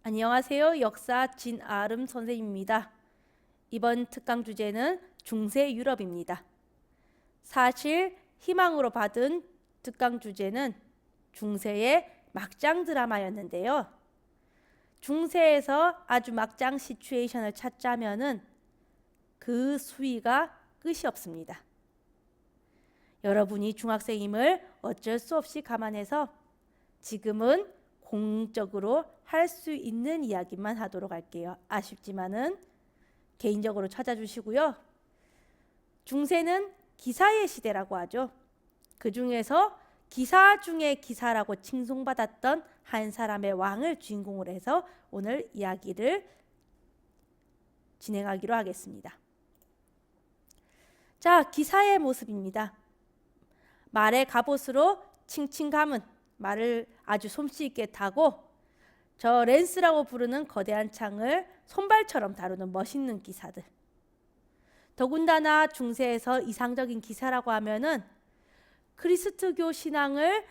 안녕하세요. 역사 진아름 선생님입니다. 이번 특강 주제는 중세 유럽입니다. 사실 희망으로 받은 특강 주제는 중세의 막장 드라마였는데요. 중세에서 아주 막장 시츄에이션을 찾자면은 그 수위가 끝이 없습니다. 여러분이 중학생임을 어쩔 수 없이 감안해서 지금은 공적으로 할 수 있는 이야기만 하도록 할게요. 아쉽지만은 개인적으로 찾아주시고요. 중세는 기사의 시대라고 하죠. 그 중에서 기사 중의 기사라고 칭송받았던 한 사람의 왕을 주인공으로 해서 오늘 이야기를 진행하기로 하겠습니다. 자, 기사의 모습입니다. 말의 갑옷으로 칭칭 감은 말을 아주 솜씨 있게 타고 저 랜스라고 부르는 거대한 창을 손발처럼 다루는 멋있는 기사들. 더군다나 중세에서 이상적인 기사라고 하면은 그리스도교 신앙을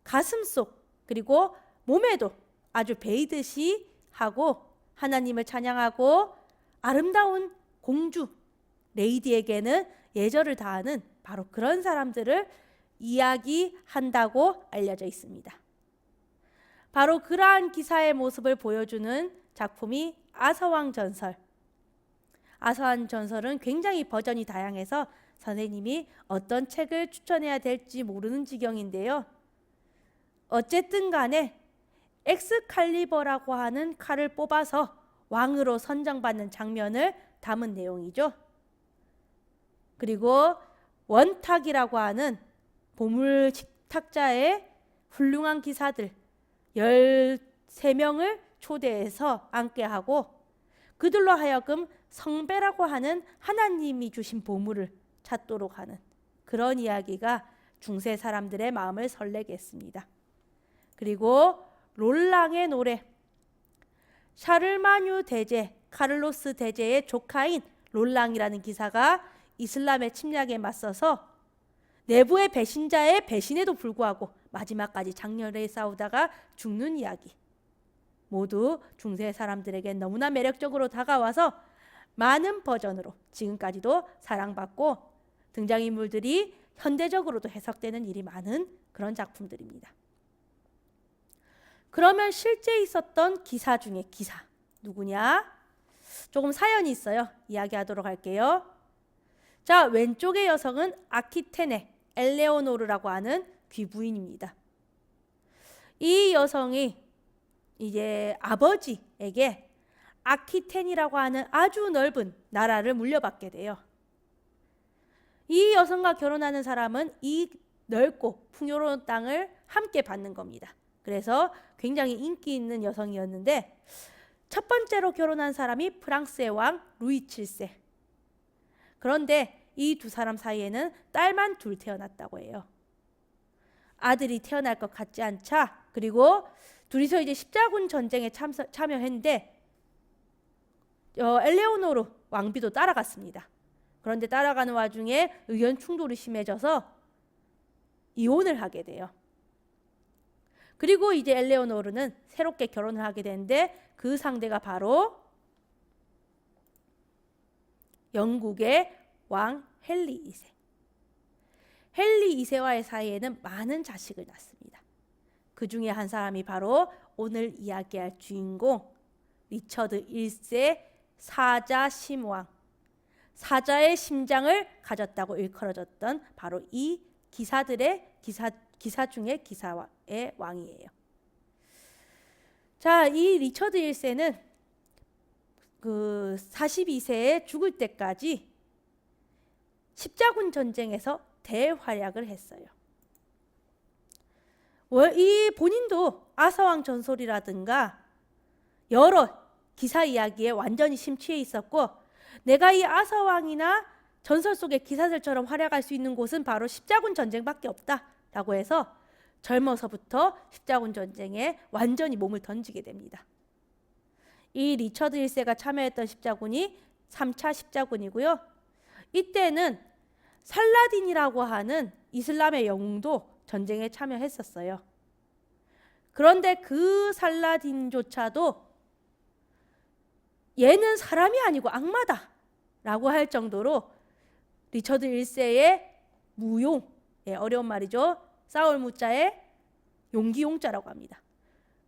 가슴속 그리고 몸에도 아주 배이듯이 하고 하나님을 찬양하고 아름다운 공주 레이디에게는 예절을 다하는 바로 그런 사람들을 이야기한다고 알려져 있습니다. 바로 그러한 기사의 모습을 보여주는 작품이 아서왕 전설. 아서왕 전설은 굉장히 버전이 다양해서 선생님이 어떤 책을 추천해야 될지 모르는 지경인데요. 어쨌든 간에 엑스칼리버라고 하는 칼을 뽑아서 왕으로 선정받는 장면을 담은 내용이죠. 그리고 원탁이라고 하는 보물 식탁자의 훌륭한 기사들 13명을 초대해서 앉게 하고 그들로 하여금 성배라고 하는 하나님이 주신 보물을 찾도록 하는 그런 이야기가 중세 사람들의 마음을 설레게 했습니다. 그리고 롤랑의 노래, 샤를마뉴 대제, 카를로스 대제의 조카인 롤랑이라는 기사가 이슬람의 침략에 맞서서 내부의 배신자의 배신에도 불구하고 마지막까지 장렬히 싸우다가 죽는 이야기. 모두 중세 사람들에게 너무나 매력적으로 다가와서 많은 버전으로 지금까지도 사랑받고 등장인물들이 현대적으로도 해석되는 일이 많은 그런 작품들입니다. 그러면 실제 있었던 기사 중에 기사 누구냐? 조금 사연이 있어요. 이야기하도록 할게요. 자, 왼쪽의 여성은 아키테네 엘레오노르라고 하는 귀부인입니다. 이 여성이 이제 아버지에게 아키텐이라고 하는 아주 넓은 나라를 물려받게 돼요. 이 여성과 결혼하는 사람은 이 넓고 풍요로운 땅을 함께 받는 겁니다. 그래서 굉장히 인기 있는 여성이었는데 첫 번째로 결혼한 사람이 프랑스의 왕 루이 7세. 그런데 이 두 사람 사이에는 딸만 둘 태어났다고 해요. 아들이 태어날 것 같지 않자 그리고 둘이서 이제 십자군 전쟁에 참여했는데 엘레오노르 왕비도 따라갔습니다. 그런데 따라가는 와중에 의견 충돌이 심해져서 이혼을 하게 돼요. 그리고 이제 엘레오노르는 새롭게 결혼을 하게 되는데 그 상대가 바로 영국의 왕 헨리 2세. 헨리 2세와의 사이에는 많은 자식을 낳습니다. 그 중에 한 사람이 바로 오늘 이야기할 주인공 리처드 1세 사자 심왕. 사자의 심장을 가졌다고 일컬어졌던 바로 이 기사들의 기사 중에 기사의 왕이에요. 자, 이 리처드 1세는 그 42세에 죽을 때까지 십자군 전쟁에서 대활약을 했어요. 이 본인도 아서왕 전설이라든가 여러 기사 이야기에 완전히 심취해 있었고 내가 이 아서왕이나 전설 속의 기사들처럼 활약할 수 있는 곳은 바로 십자군 전쟁밖에 없다라고 해서 젊어서부터 십자군 전쟁에 완전히 몸을 던지게 됩니다. 이 리처드 1세가 참여했던 십자군이 3차 십자군이고요. 이때는 살라딘이라고 하는 이슬람의 영웅도 전쟁에 참여했었어요. 그런데 그 살라딘조차도 얘는 사람이 아니고 악마다 라고 할 정도로 리처드 1세의 무용, 어려운 말이죠. 싸울 무자에 용기 용자라고 합니다.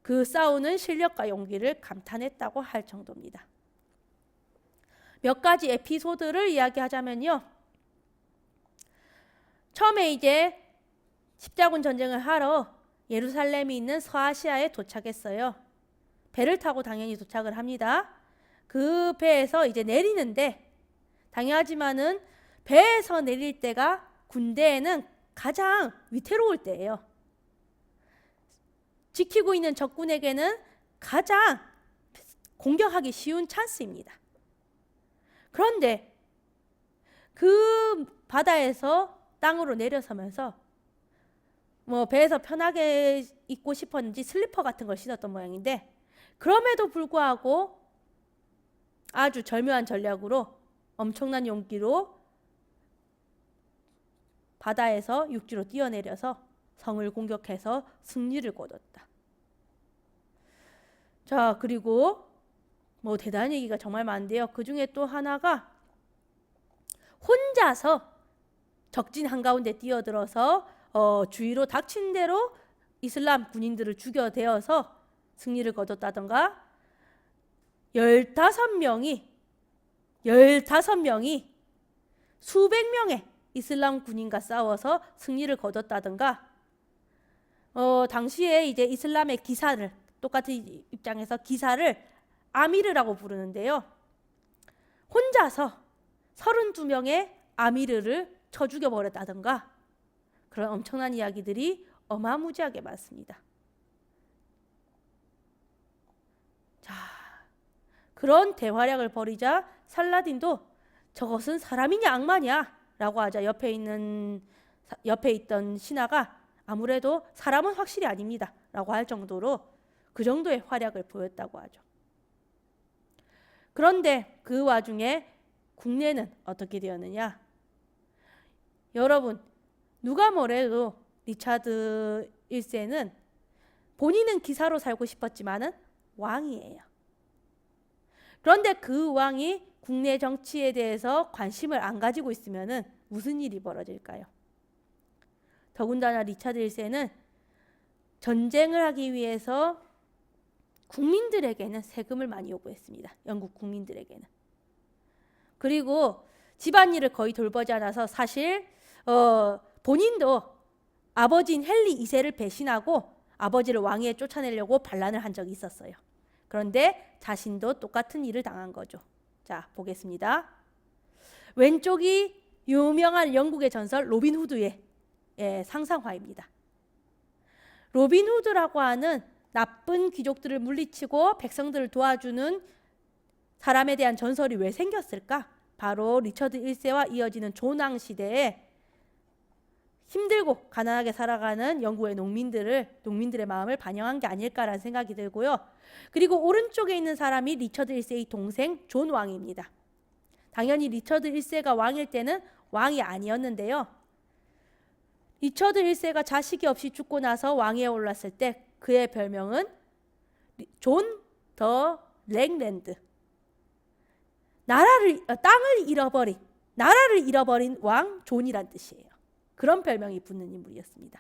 그 싸우는 실력과 용기를 감탄했다고 할 정도입니다. 몇 가지 에피소드를 이야기하자면요. 처음에 이제 십자군 전쟁을 하러 예루살렘이 있는 서아시아에 도착했어요. 배를 타고 당연히 도착을 합니다. 그 배에서 이제 내리는데 당연하지만은 배에서 내릴 때가 군대에는 가장 위태로울 때예요. 지키고 있는 적군에게는 가장 공격하기 쉬운 찬스입니다. 그런데 그 바다에서 땅으로 내려서면서 뭐 배에서 편하게 있고 싶었는지 슬리퍼 같은 걸 신었던 모양인데 그럼에도 불구하고 아주 절묘한 전략으로 엄청난 용기로 바다에서 육지로 뛰어내려서 성을 공격해서 승리를 거뒀다. 자, 그리고 뭐 대단한 얘기가 정말 많은데요. 그 중에 또 하나가 혼자서 적진 한가운데 뛰어들어서 주위로 닥친 대로 이슬람 군인들을 죽여대어서 승리를 거뒀다던가 15명이 수백 명의 이슬람 군인과 싸워서 승리를 거뒀다던가 당시에 이제 이슬람의 기사를 똑같은 입장에서 기사를 아미르라고 부르는데요. 혼자서 32명의 아미르를 쳐 죽여버렸다던가 그런 엄청난 이야기들이 어마무지하게 많습니다. 자, 그런 대활약을 벌이자 살라딘도 저것은 사람이냐 악마냐 라고 하자 옆에 있던 신하가 아무래도 사람은 확실히 아닙니다 라고 할 정도로 그 정도의 활약을 보였다고 하죠. 그런데 그 와중에 국내는 어떻게 되었느냐? 여러분, 누가 뭐래도 리차드 1세는 본인은 기사로 살고 싶었지만은 왕이에요. 그런데 그 왕이 국내 정치에 대해서 관심을 안 가지고 있으면은 무슨 일이 벌어질까요? 더군다나 리차드 1세는 전쟁을 하기 위해서 국민들에게는 세금을 많이 요구했습니다. 영국 국민들에게는. 그리고 집안일을 거의 돌보지 않아서 사실 본인도 아버지인 헨리 2세를 배신하고 아버지를 왕위에 쫓아내려고 반란을 한 적이 있었어요. 그런데 자신도 똑같은 일을 당한 거죠. 자, 보겠습니다. 왼쪽이 유명한 영국의 전설 로빈 후드의 상상화입니다. 로빈 후드라고 하는 나쁜 귀족들을 물리치고 백성들을 도와주는 사람에 대한 전설이 왜 생겼을까? 바로 리처드 1세와 이어지는 존왕 시대에 힘들고 가난하게 살아가는 영국의 농민들의 마음을 반영한 게 아닐까라는 생각이 들고요. 그리고 오른쪽에 있는 사람이 리처드 1세의 동생 존 왕입니다. 당연히 리처드 1세가 왕일 때는 왕이 아니었는데요. 리처드 1세가 자식이 없이 죽고 나서 왕위에 올랐을 때 그의 별명은 존 더 랭랜드. 나라를 잃어버린 왕 존이란 뜻이에요. 그런 별명이 붙는 인물이었습니다.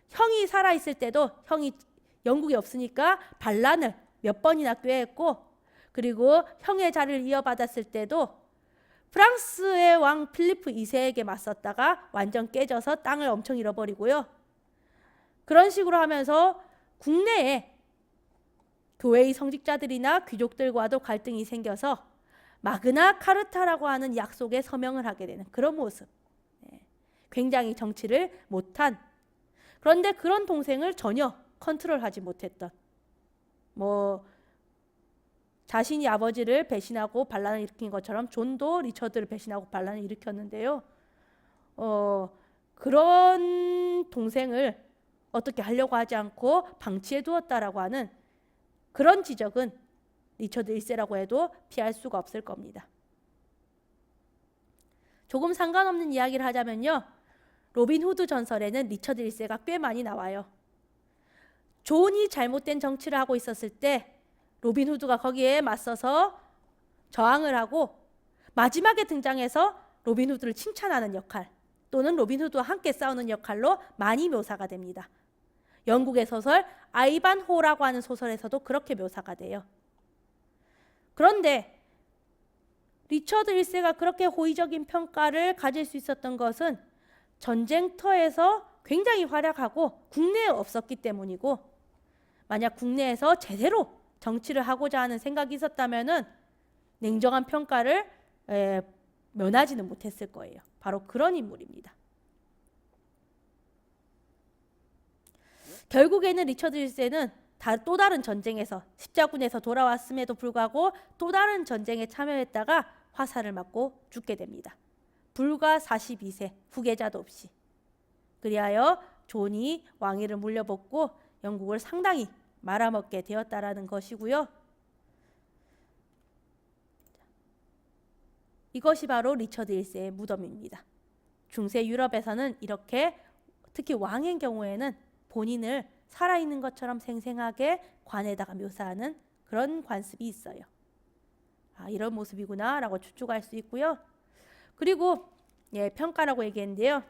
형이 살아있을 때도 형이 영국에 없으니까 반란을 몇 번이나 꾀했고 그리고 형의 자리를 이어받았을 때도 프랑스의 왕 필리프 2세에게 맞섰다가 완전 깨져서 땅을 엄청 잃어버리고요. 그런 식으로 하면서 국내에 교회의 성직자들이나 귀족들과도 갈등이 생겨서 마그나 카르타라고 하는 약속에 서명을 하게 되는 그런 모습. 굉장히 정치를 못한, 그런데 그런 동생을 전혀 컨트롤하지 못했던, 자신이 아버지를 배신하고 반란을 일으킨 것처럼 존도 리처드를 배신하고 반란을 일으켰는데요. 그런 동생을 어떻게 하려고 하지 않고 방치해 두었다라고 하는 그런 지적은 리처드 1세라고 해도 피할 수가 없을 겁니다. 조금 상관없는 이야기를 하자면요. 로빈 후드 전설에는 리처드 1세가 꽤 많이 나와요. 존이 잘못된 정치를 하고 있었을 때 로빈 후드가 거기에 맞서서 저항을 하고 마지막에 등장해서 로빈 후드를 칭찬하는 역할 또는 로빈 후드와 함께 싸우는 역할로 많이 묘사가 됩니다. 영국의 소설 아이반호라고 하는 소설에서도 그렇게 묘사가 돼요. 그런데 리처드 1세가 그렇게 호의적인 평가를 가질 수 있었던 것은 전쟁터에서 굉장히 활약하고 국내에 없었기 때문이고, 만약 국내에서 제대로 정치를 하고자 하는 생각이 있었다면 냉정한 평가를 면하지는 못했을 거예요. 바로 그런 인물입니다. 결국에는 리처드 1세는 또 다른 전쟁에서 십자군에서 돌아왔음에도 불구하고 또 다른 전쟁에 참여했다가 화살을 맞고 죽게 됩니다. 불과 42세, 후계자도 없이. 그리하여 존이 왕위를 물려받고 영국을 상당히 말아먹게 되었다라는 것이고요. 이것이 바로 리처드 1세의 무덤입니다. 중세 유럽에서는 이렇게 특히 왕의 경우에는 본인을 살아있는 것처럼 생생하게 관에다가 묘사하는 그런 관습이 있어요. 아, 이런 모습이구나 라고 추측할 수 있고요. 그리고 평가라고 얘기했는데요.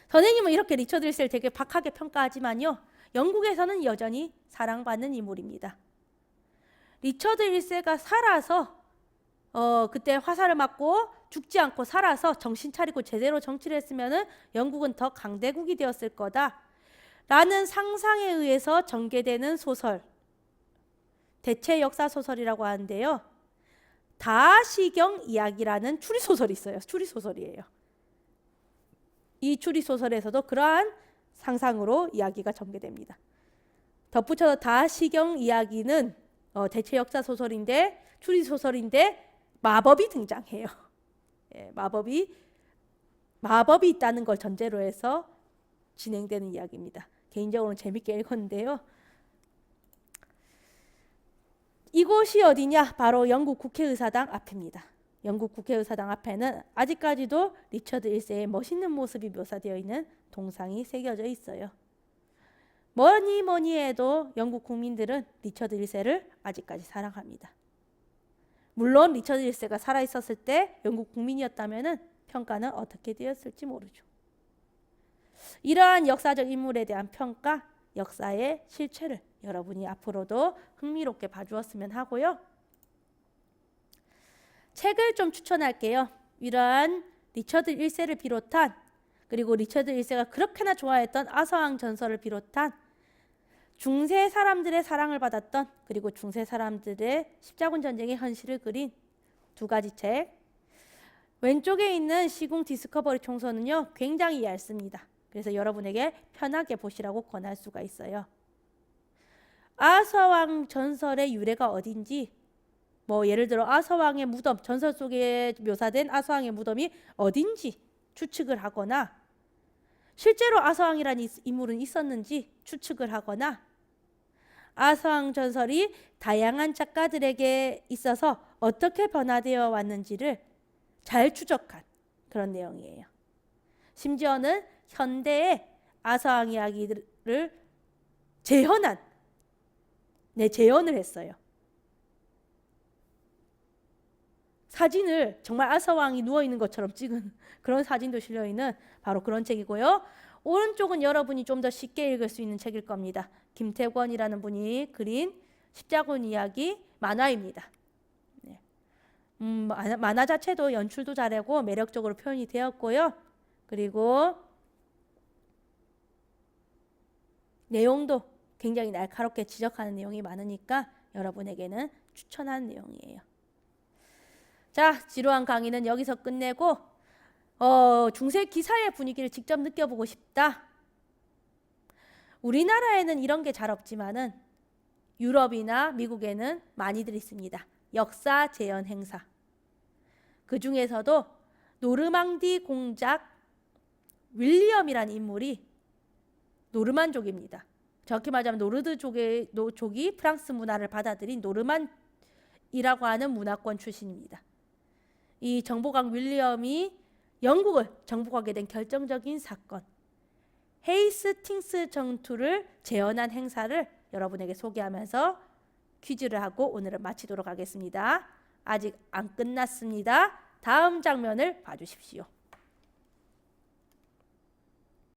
선생님은 이렇게 리처드 1세를 되게 박하게 평가하지만요, 영국에서는 여전히 사랑받는 인물입니다. 리처드 1세가 살아서 그때 화살을 맞고 죽지 않고 살아서 정신 차리고 제대로 정치를 했으면 영국은 더 강대국이 되었을 거다 라는 상상에 의해서 전개되는 소설, 대체 역사 소설이라고 하는데요. 다시경 이야기라는 추리소설이 있어요. 추리소설이에요. 이 추리소설에서도 그러한 상상으로 이야기가 전개됩니다. 덧붙여서 다시경 이야기는 대체 역사 소설인데 추리소설인데 마법이 등장해요. 마법이 있다는 걸 전제로 해서 진행되는 이야기입니다. 개인적으로는 재밌게 읽었는데요. 이곳이 어디냐? 바로 영국 국회의사당 앞입니다. 영국 국회의사당 앞에는 아직까지도 리처드 1세의 멋있는 모습이 묘사되어 있는 동상이 새겨져 있어요. 뭐니 해도 영국 국민들은 리처드 1세를 아직까지 사랑합니다. 물론 리처드 1세가 살아있었을 때 영국 국민이었다면 평가는 어떻게 되었을지 모르죠. 이러한 역사적 인물에 대한 평가, 역사의 실체를 여러분이 앞으로도 흥미롭게 봐주었으면 하고요. 책을 좀 추천할게요. 이러한 리처드 1세를 비롯한, 그리고 리처드 1세가 그렇게나 좋아했던 아서왕 전설을 비롯한 중세 사람들의 사랑을 받았던, 그리고 중세 사람들의 십자군 전쟁의 현실을 그린 두 가지 책. 왼쪽에 있는 시궁 디스커버리 총서는요, 굉장히 얇습니다. 그래서 여러분에게 편하게 보시라고 권할 수가 있어요. 아서왕 전설의 유래가 어딘지, 예를 들어 아서왕의 무덤, 전설 속에 묘사된 아서왕의 무덤이 어딘지 추측을 하거나, 실제로 아서왕이라는 인물은 있었는지 추측을 하거나, 아서왕 전설이 다양한 작가들에게 있어서 어떻게 변화되어 왔는지를 잘 추적한 그런 내용이에요. 심지어는 현대의 아서왕 이야기를 재현을 했어요. 사진을 정말 아서왕이 누워있는 것처럼 찍은 그런 사진도 실려있는 바로 그런 책이고요. 오른쪽은 여러분이 좀 더 쉽게 읽을 수 있는 책일 겁니다. 김태권이라는 분이 그린 십자군 이야기 만화입니다. 만화 자체도 연출도 잘하고 매력적으로 표현이 되었고요. 그리고 내용도 굉장히 날카롭게 지적하는 내용이 많으니까 여러분에게는 추천한 내용이에요. 자, 지루한 강의는 여기서 끝내고 중세 기사의 분위기를 직접 느껴보고 싶다. 우리나라에는 이런 게 잘 없지만은 유럽이나 미국에는 많이들 있습니다. 역사 재현 행사. 그 중에서도 노르망디 공작 윌리엄이라는 인물이 노르만족입니다. 정확히 말하자면 노르드족이 프랑스 문화를 받아들인 노르만이라고 하는 문화권 출신입니다. 이 정복왕 윌리엄이 영국을 정복하게 된 결정적인 사건, 헤이스팅스 전투를 재현한 행사를 여러분에게 소개하면서 퀴즈를 하고 오늘은 마치도록 하겠습니다. 아직 안 끝났습니다. 다음 장면을 봐주십시오.